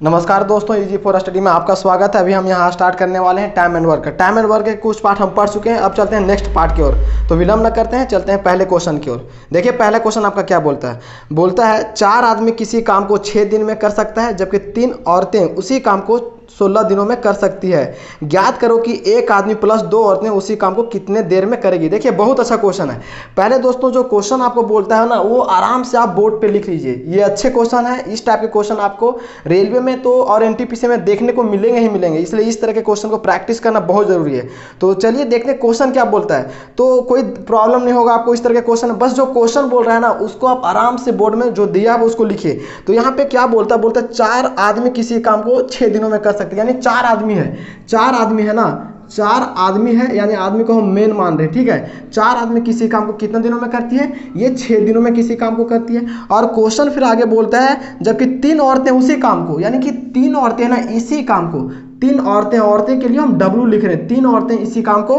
नमस्कार दोस्तों, easy for study में आपका स्वागत है। अभी हम यहाँ स्टार्ट करने वाले हैं टाइम एंड वर्क के कुछ पार्ट हम पढ़ चुके हैं। अब चलते हैं नेक्स्ट पार्ट की ओर। तो विलंब न करते हैं, चलते हैं पहले क्वेश्चन की ओर। देखिए पहला क्वेश्चन आपका क्या बोलता है 4 आदमी किसी काम को 6 दिन में कर सकता है, जबकि 3 औरतें उसी काम को 16 दिनों में कर सकती है। ज्ञात करो कि एक आदमी प्लस 2 औरतें उसी काम को कितने देर में करेगी। देखिए बहुत अच्छा क्वेश्चन है। पहले दोस्तों जो क्वेश्चन आपको बोलता है ना, वो आराम से आप बोर्ड पे लिख लीजिए। ये अच्छे क्वेश्चन है। इस टाइप के क्वेश्चन आपको रेलवे में तो और एनटीपीसी में देखने को मिलेंगे ही मिलेंगे, इसलिए इस तरह के क्वेश्चन को प्रैक्टिस करना बहुत जरूरी है। तो चलिए देखते हैं क्वेश्चन क्या बोलता है। तो कोई प्रॉब्लम नहीं होगा आपको इस तरह के क्वेश्चन, बस जो क्वेश्चन बोल रहा है ना उसको आप आराम से बोर्ड में जो दिया है उसको लिखिए। तो यहाँ पे क्या बोलता है 4 आदमी किसी काम को 6 दिनों में कर सकते हैं, यानी 4 आदमी है। 4 आदमी है ना, 4 आदमी है, यानी आदमी को हम मेन मान रहे हैं, ठीक है। 4 आदमी किसी काम को कितने दिनों में करती है, ये 6 दिनों में किसी काम को करती है। और क्वेश्चन फिर आगे बोलता है जबकि 3 औरतें उसी काम को, यानी कि 3 औरतें ना इसी काम को, 3 औरतें के लिए हम W लिख रहे हैं। 3 औरतें इसी काम को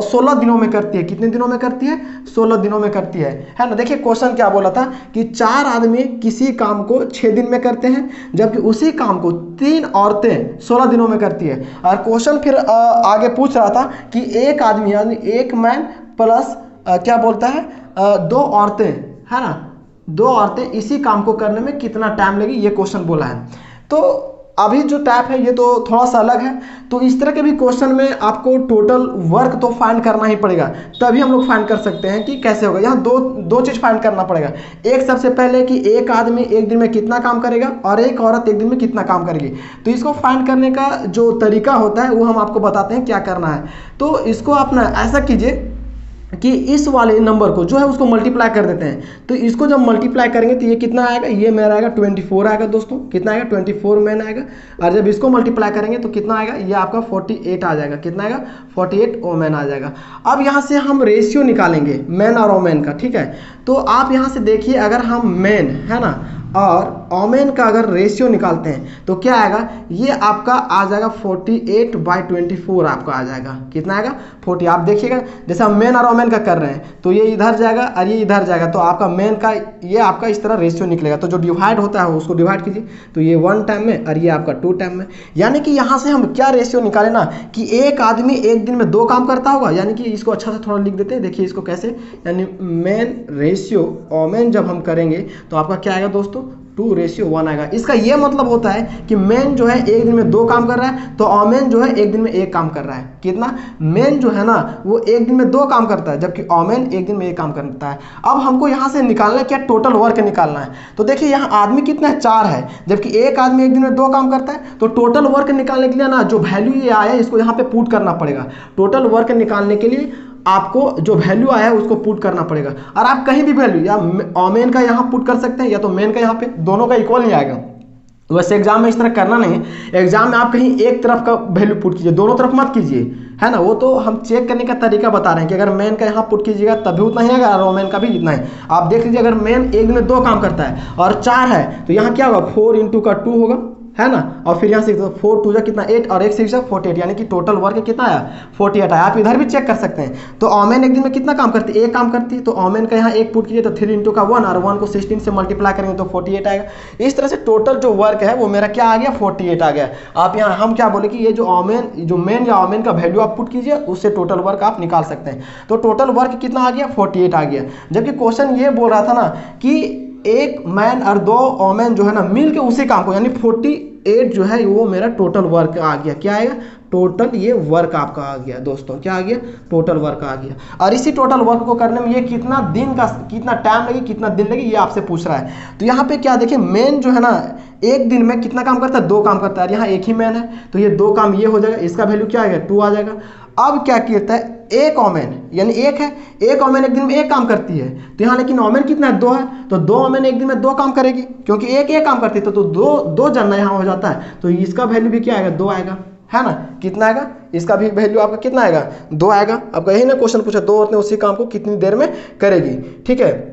16 दिनों में करती है। कितने दिनों में करती है? 16 दिनों में करती है ना। देखिए क्वेश्चन क्या बोला था कि 4 आदमी किसी काम को 6 दिन में करते हैं, जबकि उसी काम को 3 औरतें 16 दिनों में करती है। और क्वेश्चन फिर आगे पूछ रहा था कि एक आदमी यानी एक मैन प्लस क्या बोलता है 2 औरतें, है ना, 2 औरतें इसी काम को करने में कितना टाइम लगी, ये क्वेश्चन बोला है। तो अभी जो टाइप है ये तो थोड़ा सा अलग है। तो इस तरह के भी क्वेश्चन में आपको टोटल वर्क तो फाइंड करना ही पड़ेगा, तभी हम लोग फाइंड कर सकते हैं कि कैसे होगा। यहाँ दो चीज़ फाइंड करना पड़ेगा। एक सबसे पहले कि एक आदमी एक दिन में कितना काम करेगा और एक औरत एक दिन में कितना काम करेगी। तो इसको फाइंड करने का जो तरीका होता है वो हम आपको बताते हैं क्या करना है। तो इसको आप ना ऐसा कीजिए कि इस वाले नंबर को जो है उसको मल्टीप्लाई कर देते हैं। तो इसको जब मल्टीप्लाई करेंगे तो ये कितना आएगा, ये मेरा आएगा 24 आएगा दोस्तों। कितना आएगा? 24 मैन आएगा। और जब इसको मल्टीप्लाई करेंगे तो कितना आएगा, ये आपका 48 आ जाएगा। कितना आएगा? 48 ओमेन आ जाएगा। अब यहाँ से हम रेशियो निकालेंगे मैन और ओमेन का, ठीक है। तो आप यहाँ से देखिए, अगर हम मैन है ना और ओमेन का अगर रेशियो निकालते हैं तो क्या आएगा, ये आपका आ जाएगा 48/24 आपका आ जाएगा। कितना आएगा? 40। आप देखिएगा जैसे हम मेन और ओमेन का कर रहे हैं तो ये इधर जाएगा और ये इधर जाएगा, तो आपका मेन का ये आपका इस तरह रेशियो निकलेगा। तो जो डिवाइड होता है उसको डिवाइड कीजिए, तो ये 1 टाइम में और ये आपका 2 टाइम में। यानी कि यहाँ से हम क्या रेशियो निकाले ना कि एक आदमी एक दिन में 2 काम करता होगा। यानी कि इसको अच्छा से थोड़ा लिख देते हैं। देखिए इसको कैसे, यानी मेन रेशियो ओमेन जब हम करेंगे तो आपका क्या आएगा दोस्तों, 2:1 आएगा। इसका ये मतलब होता है कि मेन जो है एक दिन में 2 काम कर रहा है, तो ओमेन जो है एक दिन में 1 काम कर रहा है। कितना? मेन जो है ना वो एक दिन में 2 काम करता है, जबकि ओमेन एक दिन में 1 काम करता है। अब हमको यहाँ से निकालना है क्या, टोटल वर्क निकालना है। तो देखिए यहाँ आदमी कितना है, 4 है, जबकि एक आदमी एक दिन में 2 काम करता है। तो टोटल वर्क निकालने के लिए ना जो वैल्यू ये आया है इसको यहाँ पे पुट करना पड़ेगा। टोटल वर्क निकालने के लिए आपको जो वैल्यू आया है उसको पुट करना पड़ेगा। और आप कहीं भी वैल्यू या ओमेन का यहाँ पुट कर सकते हैं या तो मेन का यहाँ पे, दोनों का इक्वल नहीं आएगा। वैसे एग्जाम में इस तरह करना नहीं है। एग्जाम में आप कहीं एक तरफ का वैल्यू पुट कीजिए, दोनों तरफ मत कीजिए, है ना। वो तो हम चेक करने का तरीका बता रहे हैं कि अगर मेन का यहाँ पुट कीजिएगा तभी उतना ही आएगा और ओमेन का भी इतना है। आप देख लीजिए अगर मेन एक दिन में 2 काम करता है और 4 है तो यहाँ क्या होगा, 4 × 2 होगा, है ना। और फिर यहाँ से 4 2 कितना 8 और 1 6 48, यानी कि टोटल वर्क कितना आया, 48 आया। आप इधर भी चेक कर सकते हैं। तो ओमेन एक दिन में कितना काम करती है, 1 काम करती है। तो ओमेन का यहाँ 1 पुट कीजिए तो 3 × 1 और 1 को 16 से मल्टीप्लाई करेंगे तो 48 आएगा। इस तरह से टोटल जो वर्क है वो मेरा क्या आ गया, 48 आ गया। आप यहाँ हम क्या बोले कि ये जो मेन या ओमेन का वैल्यू आप पुट कीजिए उससे टोटल वर्क आप निकाल सकते हैं। तो टोटल वर्क कितना आ गया, 48 आ गया। जबकि क्वेश्चन ये बोल रहा था ना कि एक मैन और 2 ओमेन जो है ना मिल के उसी काम को, यानी 48 जो है वो मेरा टोटल वर्क आ गया। क्या आएगा, टोटल ये वर्क आपका आ गया दोस्तों। क्या आ गया, टोटल वर्क आ गया। और इसी टोटल वर्क को करने में ये कितना दिन का, कितना टाइम लगे, कितना दिन लगे, ये आपसे पूछ रहा है। तो यहाँ पे क्या देखिए, मेन जो है ना एक दिन में कितना काम करता है, 2 काम करता है। यहाँ एक ही मैन है तो ये 2 काम ये हो जाएगा, इसका वैल्यू क्या आएगा, 2 आ जाएगा। अब क्या कहता है, एक ओमेन यानी एक है, एक ओमेन एक दिन में 1 काम करती है। तो यहाँ लेकिन ओमेन कितना है, 2 है, तो 2 ओमेन एक दिन में 2 काम करेगी, क्योंकि एक काम करती है। तो 2 जानना यहाँ हो जाता है। तो इसका वैल्यू भी क्या आएगा, 2 आएगा, है ना। कितना आएगा, इसका भी वैल्यू आपका कितना आएगा, 2 आएगा। आपका यही ना क्वेश्चन पूछा, 2 औरतें उसी काम को कितनी देर में करेगी, ठीक है।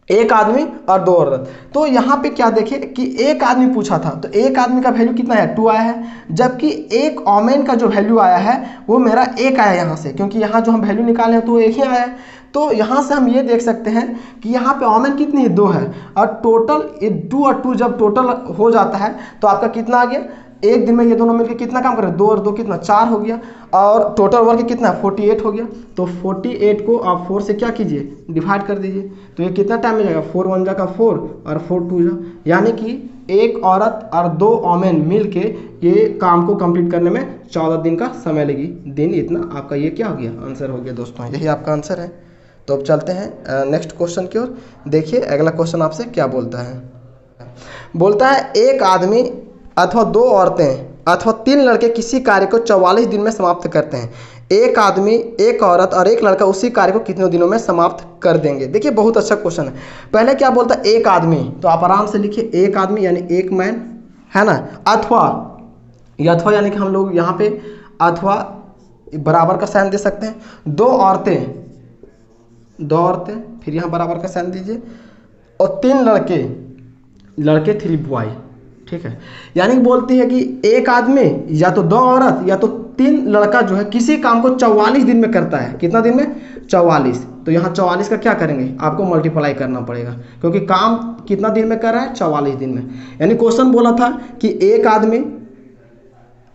एक आदमी और 2 औरत। तो यहाँ पे क्या देखिए कि एक आदमी पूछा था तो एक आदमी का वैल्यू कितना है, 2 आया है। जबकि एक ओमेन का जो वैल्यू आया है वो मेरा 1 आया यहाँ से, क्योंकि यहाँ जो हम वैल्यू निकाले हैं तो 1 ही आया है। तो यहाँ से हम ये देख सकते हैं कि यहाँ पे ओमेन कितनी है, 2 है, और टोटल ये 2 और 2 जब टोटल हो जाता है तो आपका कितना आ गया, एक दिन में ये दोनों मिलकर कितना काम कर रहे हैं, 2 और 2 कितना 4 हो गया, और टोटल वर्क कितना 48 हो गया। तो 48 को आप 4 से क्या कीजिए, डिवाइड कर दीजिए, तो ये कितना टाइम मिलेगा, 4 1 का 4 और 4 2 जा, यानी कि एक औरत और 2 ओमेन मिल के ये काम को कंप्लीट करने में 14 दिन का समय लगी। दिन इतना आपका ये क्या हो गया, आंसर हो गया दोस्तों, यही आपका आंसर है। तो अब चलते हैं नेक्स्ट क्वेश्चन की ओर। देखिए अगला क्वेश्चन आपसे क्या बोलता है। बोलता है एक आदमी अथवा 2 औरतें अथवा 3 लड़के किसी कार्य को 44 दिन में समाप्त करते हैं। एक आदमी, एक औरत और एक लड़का उसी कार्य को कितने दिनों में समाप्त कर देंगे। देखिए बहुत अच्छा क्वेश्चन है। पहले क्या बोलता है, एक आदमी, तो आप आराम से लिखिए एक आदमी यानी एक मैन, है ना, अथवा, ये अथवा यानी कि हम लोग यहाँ पे अथवा बराबर का साइन दे सकते हैं। 2 औरतें, 2 औरतें, फिर यहाँ बराबर का साइन दीजिए, और 3 लड़के, लड़के 3 बॉय, ठीक है। यानी बोलती है कि एक आदमी या तो 2 औरत या तो 3 लड़का जो है किसी काम को 44 दिन में करता है। कितना दिन में, 44। तो यहाँ 44 का क्या करेंगे, आपको मल्टीप्लाई करना पड़ेगा, क्योंकि काम कितना दिन में कर रहा है, 44 दिन में। यानी क्वेश्चन बोला था कि एक आदमी,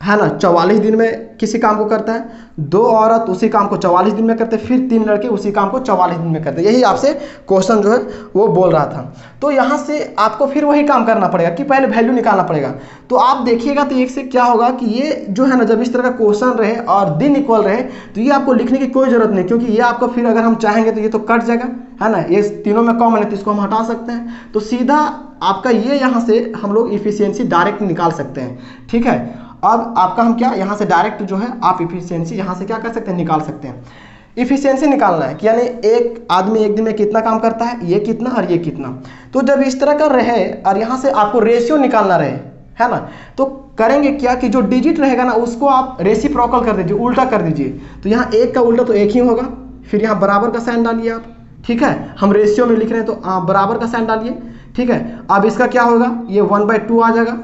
है ना, 44 दिन में किसी काम को करता है, 2 औरत उसी काम को 44 दिन में करते, फिर 3 लड़के उसी काम को 44 दिन में करते। यही आपसे क्वेश्चन जो है वो बोल रहा था। तो यहाँ से आपको फिर वही काम करना पड़ेगा कि पहले वैल्यू निकालना पड़ेगा। तो आप देखिएगा तो एक से क्या होगा कि ये जो है ना, जब इस तरह का क्वेश्चन रहे और दिन इक्वल रहे तो ये आपको लिखने की कोई ज़रूरत नहीं, क्योंकि ये आपको फिर अगर हम चाहेंगे तो ये तो कट जाएगा, है ना, ये तीनों में कॉमन है तो इसको हम हटा सकते हैं। तो सीधा आपका ये यहाँ से हम लोग इफिशियंसी डायरेक्ट निकाल सकते हैं, ठीक है। अब आपका हम क्या यहाँ से डायरेक्ट जो है आप इफिशियंसी यहाँ से क्या कर सकते हैं, निकाल सकते हैं। इफिशियंसी निकालना है कि यानी एक आदमी एक दिन में कितना काम करता है, ये कितना और ये कितना। तो जब इस तरह का रहे और यहाँ से आपको रेशियो निकालना रहे, है ना, तो करेंगे क्या कि जो डिजिट रहेगा ना उसको आप रेसिप्रोकल कर दीजिए, उल्टा कर दीजिए। तो यहाँ एक का उल्टा तो एक ही होगा, फिर यहाँ बराबर का साइन डालिए आप, ठीक है। हम रेशियो में लिख रहे हैं तो आप बराबर का साइन डालिए, ठीक है। अब इसका क्या होगा, ये 1/2 आ जाएगा,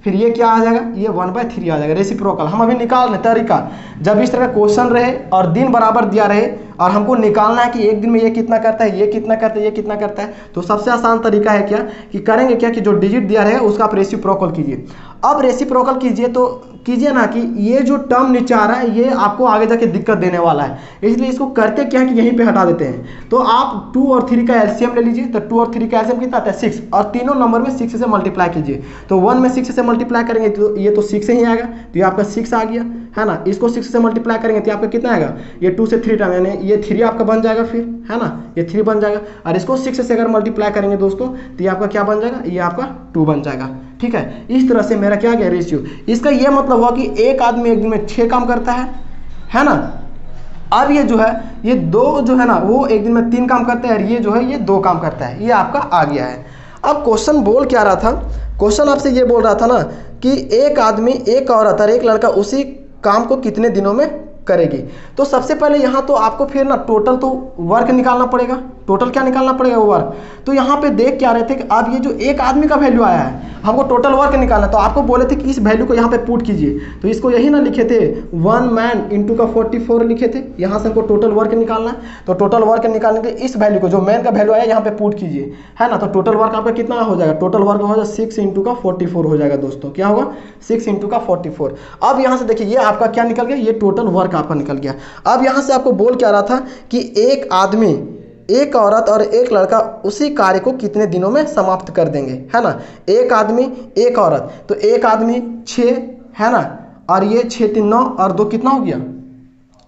फिर ये क्या आ जाएगा, ये 1/3 आ जाएगा, रेसिप्रोकल। हम अभी निकाल रहे तरीका, जब इस तरह का क्वेश्चन रहे और दिन बराबर दिया रहे और हमको निकालना है कि एक दिन में ये कितना करता है, ये कितना करता है, ये कितना करता है, तो सबसे आसान तरीका है क्या कि करेंगे क्या कि जो डिजिट दिया रहे उसका आप रेसिप्रोकल कीजिए। अब रेसिप्रोकल कीजिए तो कीजिए ना कि ये जो टर्म नीचे आ रहा है ये आपको आगे जाके दिक्कत देने वाला है, इसलिए इसको करते क्या है कि यहीं पे हटा देते हैं। तो आप 2 और 3 का एलसीएम ले लीजिए, तो 2 और 3 का एलसीएम कितना आता है, 6, और तीनों नंबर में 6 से मल्टीप्लाई कीजिए। तो 1 में 6 से मल्टीप्लाई करेंगे तो ये तो 6 से ही आएगा, तो ये आपका 6 आ गया, है ना। इसको 6 से मल्टीप्लाई करेंगे तो आपका कितना आएगा, ये 2 से 3 टाइम, यानी ये 3 आपका बन जाएगा फिर, है ना, ये 3 बन जाएगा। और इसको 6 से अगर मल्टीप्लाई करेंगे दोस्तों तो ये आपका क्या बन जाएगा, ये आपका 2 बन जाएगा, ठीक है। इस तरह से मेरा क्या गया रेशियो। इसका ये मतलब हुआ कि एक आदमी एक दिन में 6 काम करता है ना। अब ये जो है ये 2 जो है ना वो एक दिन में 3 काम करते हैं और ये जो है ये 2 काम करता है, ये आपका आ गया है। अब क्वेश्चन बोल क्या रहा था, क्वेश्चन आपसे ये बोल रहा था ना कि एक आदमी, एक औरत और एक लड़का उसी काम को कितने दिनों में करेगी। तो सबसे पहले यहाँ तो आपको फिर ना टोटल तो वर्क निकालना पड़ेगा, टोटल क्या निकालना पड़ेगा, वो वर्क। तो यहाँ पे देख क्या रहे थे कि अब ये जो एक आदमी का वैल्यू आया है हमको टोटल वर्क निकालना, तो आपको बोले थे कि इस वैल्यू को यहाँ पे पुट कीजिए, तो इसको यही ना लिखे थे 1 मैन इंटू का 44 लिखे थे। यहाँ से हमको टोटल वर्क निकालना है, तो टोटल वर्क निकालने के लिए इस वैल्यू को जो मैन का वैल्यू आया यहाँ पे पुट कीजिए, है ना। तो टोटल वर्क आपका कितना हो जाएगा, टोटल वर्क हो जाएगा 6 इंटू का 44 हो जाएगा दोस्तों, क्या होगा 6 इंटू का 44। अब यहाँ से देखिए ये आपका क्या निकल गया, ये टोटल वर्क आपका निकल गया। अब यहाँ से आपको बोल क्या रहा था कि एक आदमी, एक औरत और एक लड़का उसी कार्य को कितने दिनों में समाप्त कर देंगे, है ना। एक आदमी एक औरत, तो एक आदमी 6, है ना, और ये 6 3 9 और 2 कितना हो गया,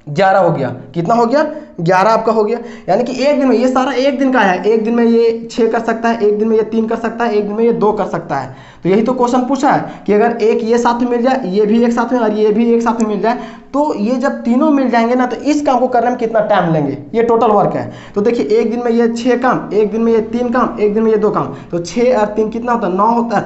11 हो गया। कितना हो गया, 11 आपका हो गया। यानी कि एक दिन में ये सारा एक दिन का है, एक दिन में ये 6 कर सकता है, एक दिन में ये 3 कर सकता है, एक दिन में ये 2 कर सकता है। तो यही तो क्वेश्चन पूछा है कि अगर एक ये साथ में मिल जाए, ये भी एक साथ में और ये भी एक साथ में मिल जाए, तो ये जब तीनों मिल जाएंगे ना तो इस काम को करने में कितना टाइम लेंगे, ये टोटल वर्क है। तो देखिए एक दिन में ये 6 काम, एक दिन में ये 3 काम, एक दिन में ये 2 काम, तो 6 और 3 कितना होता है, 9 होता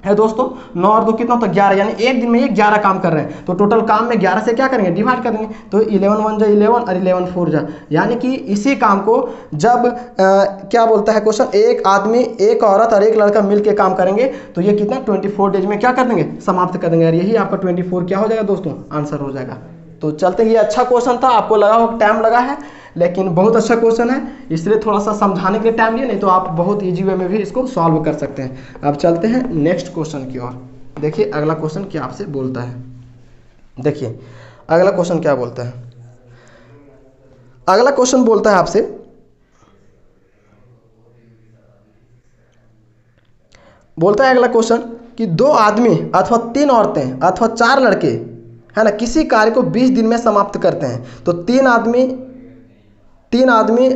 है दोस्तों। 9 और 2 कितना होता है, 11, यानी एक दिन में ये 11 काम कर रहे हैं। तो टोटल काम में 11 से क्या करेंगे, डिवाइड कर देंगे, तो 11 1 जा 11 और 11 4 जा, यानी कि इसी काम को जब क्या बोलता है क्वेश्चन, एक आदमी एक औरत और एक लड़का मिल के काम करेंगे तो ये कितना 24 डेज में क्या कर देंगे, समाप्त कर देंगे। और यही आपका 24 क्या हो जाएगा दोस्तों, आंसर हो जाएगा। तो चलते हैं, ये अच्छा क्वेश्चन था, आपको लगा हो टाइम लगा है, लेकिन बहुत अच्छा क्वेश्चन है, इसलिए थोड़ा सा समझाने के लिए टाइम लिया, नहीं तो आप बहुत ईजी वे में भी इसको सॉल्व कर सकते हैं। अब चलते हैं नेक्स्ट क्वेश्चन की ओर। देखिए अगला क्वेश्चन क्या आपसे बोलता है। देखिए अगला क्वेश्चन क्या बोलता है। अगला क्वेश्चन बोलता है आपसे, बोलता है अगला क्वेश्चन कि 2 आदमी अथवा 3 औरतें अथवा 4 लड़के, है ना, किसी कार्य को 20 दिन में समाप्त करते हैं। तो 3 आदमी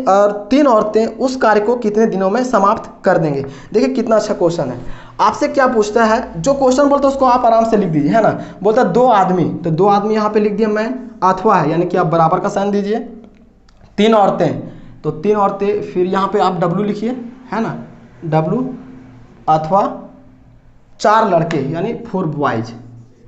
और 3 औरतें उस कार्य को कितने दिनों में समाप्त कर देंगे। देखिए कितना अच्छा क्वेश्चन है। आपसे क्या पूछता है, जो क्वेश्चन बोलता है उसको आप आराम से लिख दीजिए, है ना। बोलता है 2 आदमी, तो 2 आदमी यहाँ पे लिख दिया मैं, अथवा है यानी कि आप बराबर का साइन दीजिए। 3 औरतें, तो 3 औरतें, फिर यहाँ पे आप डब्लू लिखिए, है ना, डब्लू, अथवा 4 लड़के यानी 4 बॉयज,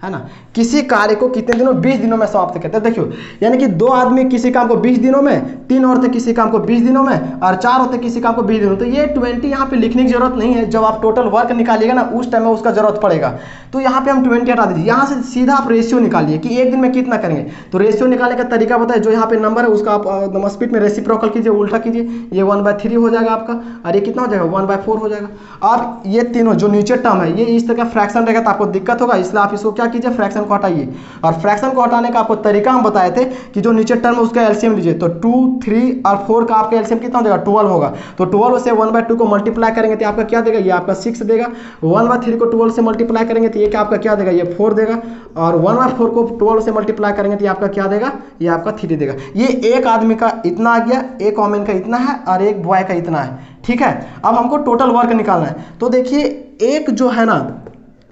है ना, किसी कार्य को कितने दिनों, 20 दिनों में समाप्त करते हैं। देखियो यानी कि 2 आदमी किसी काम को 20 दिनों में, 3 औरतें किसी काम को 20 दिनों में, और 4 औरतें किसी काम को 20 दिनों। तो ये 20 यहाँ पे लिखने की जरूरत नहीं है, जब आप टोटल वर्क निकालिएगा ना उस टाइम में उसका जरूरत पड़ेगा। तो यहाँ पे हम 20 हटा दीजिए, यहाँ से सीधा आप रेशियो निकालिए कि एक दिन में कितना करेंगे। तो रेशियो निकालने का तरीका बताए, जो यहाँ पे नंबर है उसका आप स्पीड में रेसिप्रोकल कीजिए, उल्टा कीजिए, ये 1/3 हो जाएगा आपका, और ये कितना हो जाएगा 1/4 हो जाएगा। अब ये तीनों जो नीचे टर्म है ये इस तरह का फ्रैक्शन रहेगा तो आपको दिक्कत होगा, इसलिए आप इसको क्या कीजिए, फ्रैक्शन को हटाइए। और फ्रैक्शन को हटाने का आपको तरीका हम बताए थे कि जो नीचे टर्म है उसका एलसीएम लीजिए, तो 2, 3 और 4 का आपका एलसीएम कितना हो जाएगा 12 होगा। तो 12 से 1/2 को मल्टीप्लाई करेंगे तो आपका क्या देगा, ये आपका 6 देगा। 1/3 को 12 से मल्टीप्लाई करेंगे तो ये क्या आपका क्या देगा, ये 4 देगा। और 1/4 को 12 से मल्टीप्लाई करेंगे तो ये आपका क्या देगा, ये आपका 3 देगा। ये एक आदमी का इतना आ गया, एक वोमेन का इतना है और एक बॉय का इतना है, ठीक है। अब हमको टोटल वर्क निकालना है। तो देखिए एक जो है ना,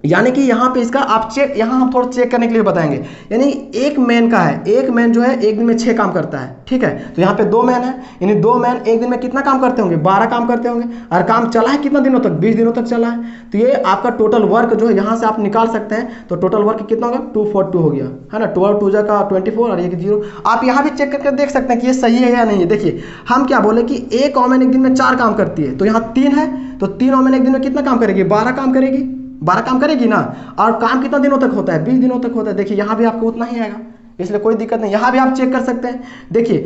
यानी कि यहाँ पे इसका आप चेक, यहाँ हम थोड़ा चेक करने के लिए बताएंगे। यानी एक मैन का है, एक मैन जो है एक दिन में 6 काम करता है, ठीक है। तो यहाँ पे 2 मैन है, यानी 2 मैन एक दिन में कितना काम करते होंगे, 12 काम करते होंगे। और काम चला है कितना दिनों तक, 20 दिनों तक चला है। तो ये आपका टोटल वर्क जो है यहाँ से आप निकाल सकते हैं। तो टोटल वर्क कितना होगा, 242 हो गया, है ना। 12 2 का 24 और 1 0। आप यहाँ भी चेक करके देख सकते हैं कि ये सही है या नहीं है। देखिए हम क्या बोले कि एक वोमेन एक दिन में 4 काम करती है, तो यहाँ 3 है, तो 3 वोमेन एक दिन में कितना काम करेगी, 12 काम करेगी, 12 काम करेगी ना। और काम कितना दिनों तक होता है, 20 दिनों तक होता है। देखिए यहाँ भी आपको उतना ही आएगा, इसलिए कोई दिक्कत नहीं, यहाँ भी आप चेक कर सकते हैं। देखिए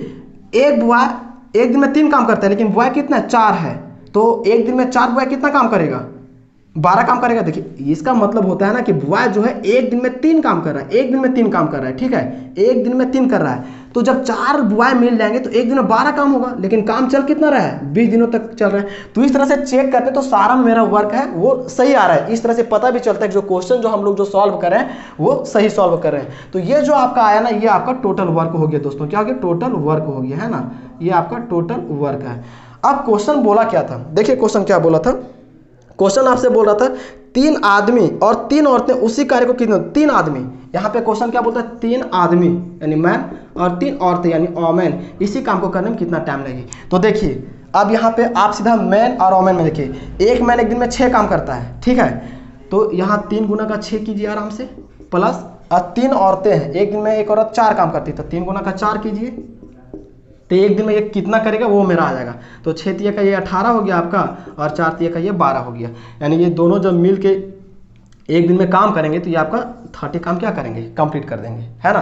एक बॉय एक दिन में 3 काम करता है, लेकिन बॉय कितना है, 4 है। तो एक दिन में 4 बॉय कितना काम करेगा, 12 काम करेगा। देखिए इसका मतलब होता है ना कि बॉय जो है एक दिन में 3 काम कर रहा है, एक दिन में 3 काम कर रहा है, ठीक है, एक दिन में 3 कर रहा है। तो जब 4 बॉय मिल जाएंगे तो एक दिन में 12 काम होगा, लेकिन काम चल कितना रहा है, 20 दिनों तक चल रहा है। तो इस तरह से चेक करते तो सारा मेरा वर्क है वो सही आ रहा है। इस तरह से पता भी चलता है कि जो क्वेश्चन जो हम लोग जो सॉल्व कर रहे हैं वो सही सॉल्व कर रहे हैं। तो ये जो आपका आया ना, ये आपका टोटल वर्क हो गया दोस्तों, क्या हो गया, टोटल वर्क हो गया, है ना, ये आपका टोटल वर्क है। अब क्वेश्चन बोला क्या था, देखिए क्वेश्चन क्या बोला था। क्वेश्चन आपसे बोल रहा था 3 आदमी और 3 औरतें उसी कार्य को कितने, 3 आदमी, यहाँ पे क्वेश्चन क्या बोलता है, 3 आदमी यानी मैन और 3 औरतें यानी वोमेन इसी काम को करने में कितना टाइम लगेगी। तो देखिए अब यहाँ पे आप सीधा मैन और वोमेन में देखिए, एक मैन एक दिन में 6 काम करता है, ठीक है। तो यहाँ 3 गुना का 6 कीजिए आराम से, प्लस और 3 औरतें हैं, एक दिन में एक औरत 4 काम करती है, तो 3 गुना का 4 कीजिए, तो एक दिन में ये कितना करेगा वो मेरा आ जाएगा। तो 6 तिया का ये 18 हो गया आपका, और 4 तिया का ये 12 हो गया। यानी ये दोनों जब मिल के एक दिन में काम करेंगे तो ये आपका 30 काम क्या करेंगे, कंप्लीट कर देंगे, है ना।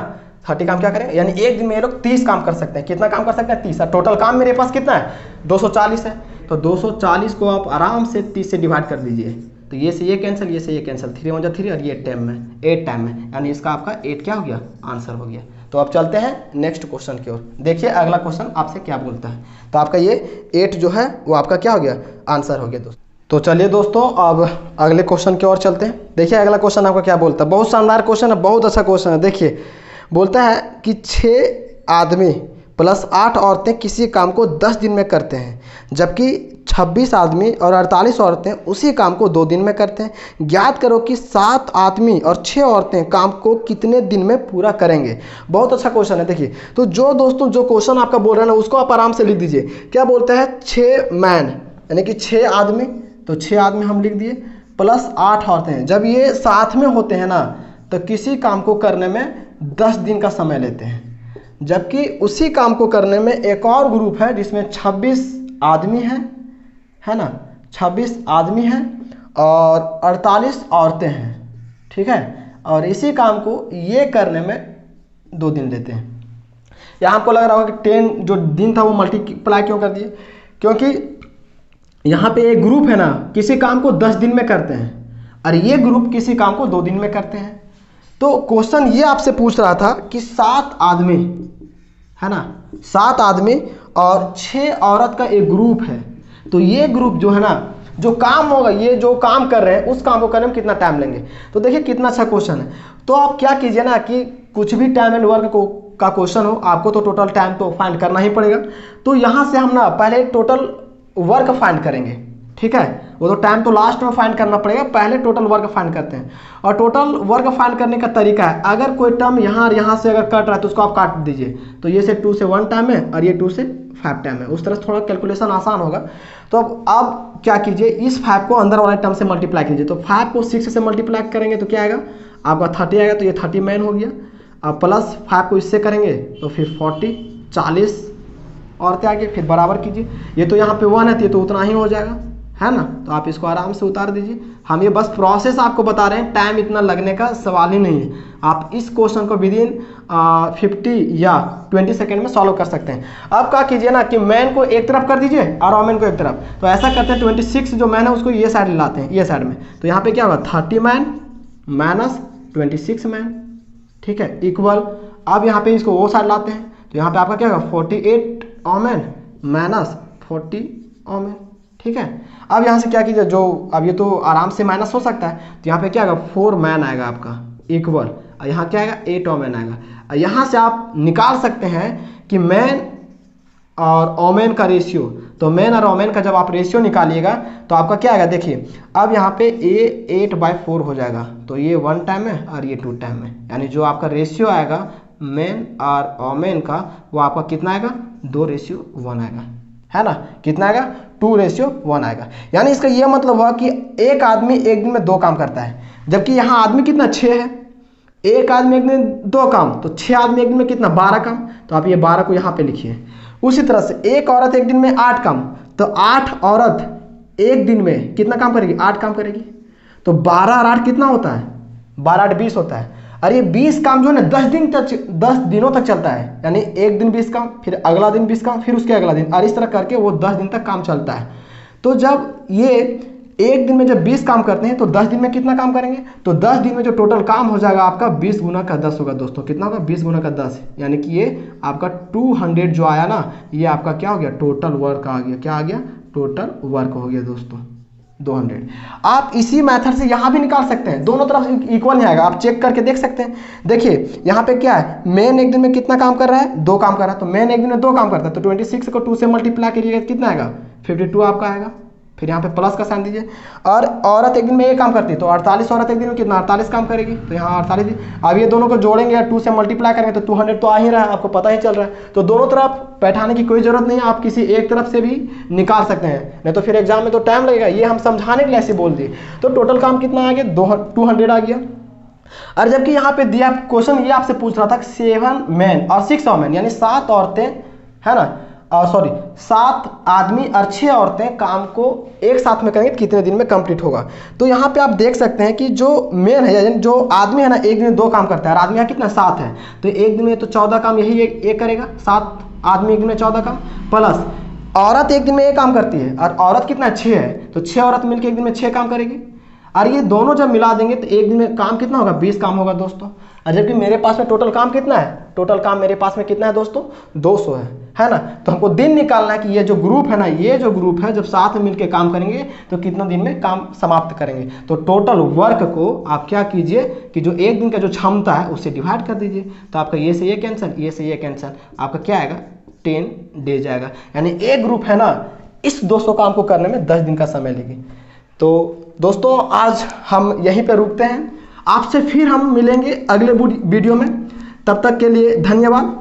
30 काम क्या करेंगे, यानी एक दिन में ये लोग 30 काम कर सकते हैं। कितना काम कर सकते हैं, 30। टोटल काम मेरे पास कितना है, 240 है। तो 240 को आप आराम से 30 से डिवाइड कर दीजिए, तो ये से ये कैंसिल, ये से ये कैंसिल, 3 × 3 और ये 8 टाइम में, यानी इसका आपका 8 क्या हो गया, आंसर हो गया। तो अब चलते हैं नेक्स्ट क्वेश्चन की ओर। देखिए अगला क्वेश्चन आपसे क्या बोलता है। तो आपका ये 8 जो है वो आपका क्या हो गया, आंसर हो गया दोस्तों। तो चलिए दोस्तों अब अगले क्वेश्चन की ओर चलते हैं। देखिए अगला क्वेश्चन आपका क्या बोलता है, बहुत शानदार क्वेश्चन है, बहुत अच्छा क्वेश्चन है। देखिए बोलता है कि 6 आदमी प्लस 8 औरतें किसी काम को 10 दिन में करते हैं, जबकि 26 आदमी और 48 औरतें उसी काम को 2 दिन में करते हैं। ज्ञात करो कि 7 आदमी और 6 औरतें काम को कितने दिन में पूरा करेंगे। बहुत अच्छा क्वेश्चन है। देखिए तो जो दोस्तों जो क्वेश्चन आपका बोल रहा है ना उसको आप आराम से लिख दीजिए। क्या बोलता है, 6 मैन यानी कि 6 आदमी, तो 6 आदमी हम लिख दिए, प्लस 8 औरतें। जब ये साथ में होते हैं ना तो किसी काम को करने में 10 दिन का समय लेते हैं, जबकि उसी काम को करने में एक और ग्रुप है जिसमें 26 आदमी हैं, है ना, 26 आदमी हैं और 48 औरतें हैं, ठीक है, और इसी काम को ये करने में 2 दिन लेते हैं। यहाँ आपको लग रहा होगा कि 10 जो दिन था वो मल्टीप्लाई क्यों कर दिए, क्योंकि यहाँ पे एक ग्रुप है ना, किसी काम को 10 दिन में करते हैं और ये ग्रुप किसी काम को 2 दिन में करते हैं। तो क्वेश्चन ये आपसे पूछ रहा था कि 7 आदमी है ना, 7 आदमी और 6 औरत का एक ग्रुप है, तो ये ग्रुप जो है ना, जो काम होगा, ये जो काम कर रहे हैं उस काम को करने में कितना टाइम लेंगे। तो देखिए कितना अच्छा क्वेश्चन है। तो आप क्या कीजिए ना कि कुछ भी टाइम एंड वर्क का क्वेश्चन हो, आपको तो टोटल टाइम तो फाइंड करना ही पड़ेगा। तो यहाँ से हम ना पहले टोटल वर्क फाइंड करेंगे, ठीक है, वो तो टाइम तो लास्ट में फाइंड करना पड़ेगा, पहले टोटल वर्क फाइंड करते हैं। और टोटल वर्क फाइंड करने का तरीका है, अगर कोई टर्म यहाँ और यहाँ से अगर कट रहा है तो उसको आप काट दीजिए। तो ये से 2 से 1 टाइम है और ये 2 से 5 टाइम है, उस तरह से थोड़ा कैलकुलेशन आसान होगा। तो अब क्या कीजिए, इस 5 को अंदर वाले टर्म से मल्टीप्लाई कीजिए। तो 5 को 6 से मल्टीप्लाई करेंगे तो क्या आएगा आपका 30 आएगा, तो ये 30 मैन हो गया। अब प्लस 5 को इससे करेंगे तो फिर 40 औरतें आ गई, फिर बराबर कीजिए। ये तो यहाँ पे 1 है तो ये तो उतना ही हो जाएगा, है ना। तो आप इसको आराम से उतार दीजिए। हम ये बस प्रोसेस आपको बता रहे हैं, टाइम इतना लगने का सवाल ही नहीं है। आप इस क्वेश्चन को विदिन 50 या 20 सेकेंड में सॉल्व कर सकते हैं। अब क्या कीजिए ना कि मैन को एक तरफ कर दीजिए और वोमेन को एक तरफ। तो ऐसा करते हैं 26 जो मैन है उसको ये साइड लाते हैं, ये साइड में। तो यहाँ पे क्या होगा 30 मैन माइनस 26 मैन, ठीक है, इक्वल। अब यहाँ पे इसको वो साइड लाते हैं, तो यहाँ पे आपका क्या होगा 48 वोमेन माइनस 40 वोमेन, ठीक है। अब यहाँ से क्या कीजिए, जो अब ये तो आराम से माइनस हो सकता है, तो यहाँ पे क्या आएगा 4 मैन आएगा आपका इक्वल, और यहाँ क्या आएगा 8 वोमेन आएगा। और यहाँ से आप निकाल सकते हैं कि मैन और वोमेन का रेशियो। तो मैन और वोमेन का जब आप रेशियो निकालिएगा तो आपका क्या आएगा, देखिए अब यहाँ पे ये 8/4 हो जाएगा, तो ये 1 टाइम है और ये 2 टाइम है, यानी जो आपका रेशियो आएगा मैन और वोमेन का वो आपका कितना आएगा 2:1 आएगा, है ना। कितना आएगा 2:1 आएगा। यानी इसका यह मतलब हुआ कि एक आदमी एक दिन में 2 काम करता है, जबकि यहाँ आदमी कितना 6 है। एक आदमी एक दिन में 2 काम, तो 6 आदमी एक दिन में कितना 12 काम। तो आप ये 12 को यहाँ पे लिखिए। उसी तरह से एक औरत एक दिन में 8 काम, तो 8 औरत एक दिन में कितना काम करेगी 8 काम करेगी। तो 12 और 8 कितना होता है 12 8 20 होता है। और ये 20 काम जो है ना 10 दिनों तक चलता है, यानी एक दिन 20 काम, फिर अगला दिन 20 काम, फिर उसके अगला दिन, और इस तरह करके वो 10 दिन तक काम चलता है। तो जब ये एक दिन में जब 20 काम करते हैं तो 10 दिन में कितना काम करेंगे, तो 10 दिन में जो टोटल काम हो जाएगा आपका 20 गुना का 10 होगा दोस्तों। कितना होगा 20 गुना का 10, यानी कि ये आपका 200 जो आया ना, ये आपका क्या हो गया टोटल वर्क आ गया। क्या आ गया टोटल वर्क हो गया दोस्तों 200। आप इसी मेथड से यहाँ भी निकाल सकते हैं, दोनों तरफ इक्वल नहीं आएगा, आप चेक करके देख सकते हैं। देखिए यहाँ पे क्या है, मैन एक दिन में कितना काम कर रहा है 2 काम कर रहा है, तो मैन एक दिन में 2 काम करता है, तो 26 को 2 से मल्टीप्लाई करिएगा कितना आएगा 52 आपका आएगा। फिर यहाँ पे प्लस का साइन दीजिए। और औरत एक दिन में 1 काम करती है, तो 48 औरत एक दिन में कितना 48 काम करेगी, तो यहाँ 48 दी। अब ये दोनों को जोड़ेंगे या 2 से मल्टीप्लाई करेंगे तो 200 तो आ ही रहा है, आपको पता ही चल रहा है। तो दोनों तरफ बैठाने की कोई जरूरत नहीं है, आप किसी एक तरफ से भी निकाल सकते हैं, नहीं तो फिर एग्जाम में तो टाइम लगेगा। ये हम समझाने के लिए ऐसे बोल दिए। तो टोटल काम कितना आ गया 200 आ गया। और जबकि यहाँ पे दिया क्वेश्चन ये आपसे पूछ रहा था 7 मैन और 6 वोमेन, यानी 7 औरतें है ना, सॉरी 7 आदमी और 6 औरतें काम को एक साथ में करेंगे तो कितने दिन में कंप्लीट होगा। तो यहाँ पे आप देख सकते हैं कि जो मेन है यानी जो आदमी है ना एक दिन में 2 काम करता है, और आदमी यहाँ कितना 7 है, तो एक दिन में तो 14 काम यही एक करेगा। 7 आदमी एक दिन में 14 काम, प्लस औरत एक दिन में 1 काम करती है, और औरत कितना 6 है, तो 6 औरत मिलकर एक दिन में 6 काम करेगी। और ये दोनों जब मिला देंगे तो एक दिन में काम कितना होगा 20 काम होगा दोस्तों। और जबकि मेरे पास में टोटल काम कितना है, टोटल काम मेरे पास में कितना है दोस्तों 200 है ना। तो हमको दिन निकालना है कि ये जो ग्रुप है ना, ये जो ग्रुप है जब साथ में मिलकर काम करेंगे तो कितना दिन में काम समाप्त करेंगे। तो टोटल वर्क को आप क्या कीजिए कि जो एक दिन का जो क्षमता है उससे डिवाइड कर दीजिए। तो आपका ये से ये कैंसिल, ये से ये कैंसिल, आपका क्या आएगा 10 डेज आएगा। यानी एक ग्रुप है ना इस 200 काम को करने में 10 दिन का समय लेगी। तो दोस्तों आज हम यहीं पे रुकते हैं, आपसे फिर हम मिलेंगे अगले वीडियो में। तब तक के लिए धन्यवाद।